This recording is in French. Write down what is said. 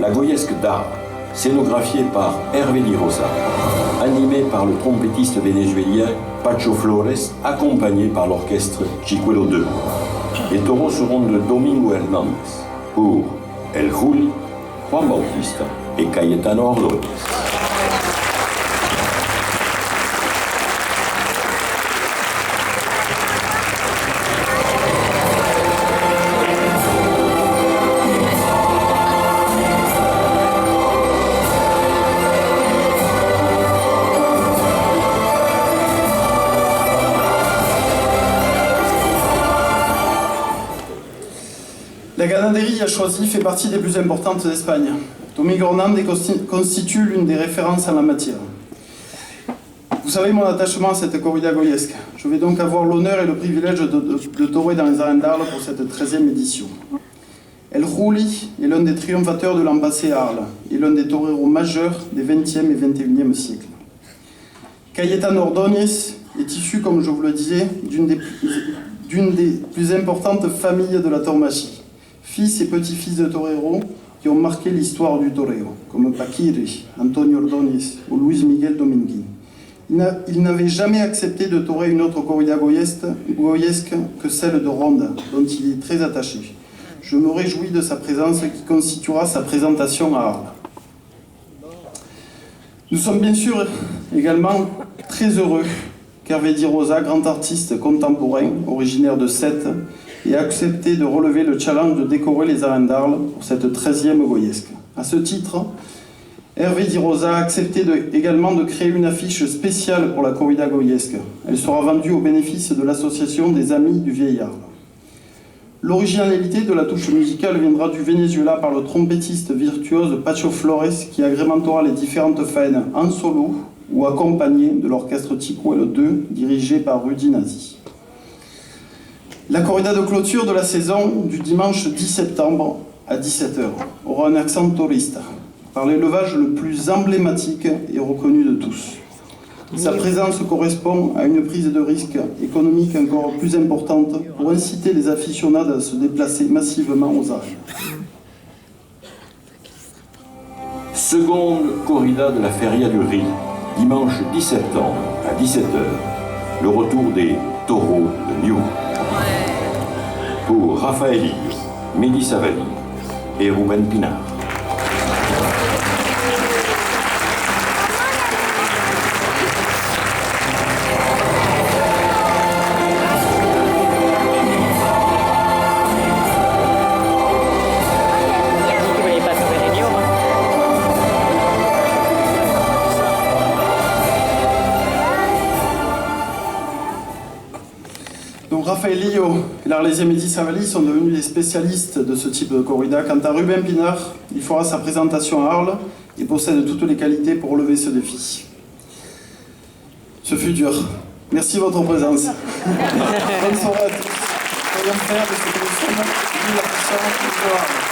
La Goyesque d'Arles, scénographiée par Hervé Di Rosa, animée par le trompettiste vénézuélien Pacho Flores, accompagné par l'orchestre Chicuelo II. Les taureaux seront de Domingo Hernández pour El Juli, Juan Bautista et Cayetano Ordóñez. La ganaderie choisie fait partie des plus importantes d'Espagne. Domingo Hernández constitue l'une des références en la matière. Vous savez mon attachement à cette corrida goyesque. Je vais donc avoir l'honneur et le privilège de torer dans les arènes d'Arles pour cette 13e édition. El Juli est l'un des triomphateurs de l'an passé à Arles et l'un des toreros majeurs des 20e et 21e siècles. Cayetano Ordóñez est issu, comme je vous le disais, d'une des plus importantes familles de la tauromachie. Fils et petits-fils de toreros qui ont marqué l'histoire du torero, comme Paquiri, Antonio Ordóñez ou Luis Miguel Dominguín. Il n'avait jamais accepté de torer une autre corrida goyesque que celle de Ronda, dont il est très attaché. Je me réjouis de sa présence qui constituera sa présentation à Arles. Nous sommes bien sûr également très heureux qu'Hervé Di Rosa, grand artiste contemporain, originaire de Sète, ait accepté de relever le challenge de décorer les arènes d'Arles pour cette 13e goyesque. À ce titre, Hervé Di Rosa a accepté également de créer une affiche spéciale pour la corrida goyesque. Elle sera vendue au bénéfice de l'association des Amis du Vieil Arles. L'originalité de la touche musicale viendra du Venezuela par le trompettiste virtuose Pacho Flores qui agrémentera les différentes faines en solo ou accompagné de l'orchestre Chicuelo II dirigé par Rudy Nazi. La corrida de clôture de la saison du dimanche 10 septembre à 17h aura un accent tourista, par l'élevage le plus emblématique et reconnu de tous. Sa présence correspond à une prise de risque économique encore plus importante pour inciter les aficionados à se déplacer massivement aux arènes. Seconde corrida de la Feria du Riz, dimanche 10 septembre à 17h, le retour des taureaux de New. Pour Rafaelillo, Mehdi Savali et Rubén Pinar. Donc Rafaelillo et l'Arlésien Mehdi Savali sont devenus des spécialistes de ce type de corrida. Quant à Rubén Pinar, il fera sa présentation à Arles et possède toutes les qualités pour relever ce défi. Ce fut dur. Merci de votre présence. Bonne soirée à tous. Soyons fiers de ce que nous sommes. Vive la puissance, vive Arles.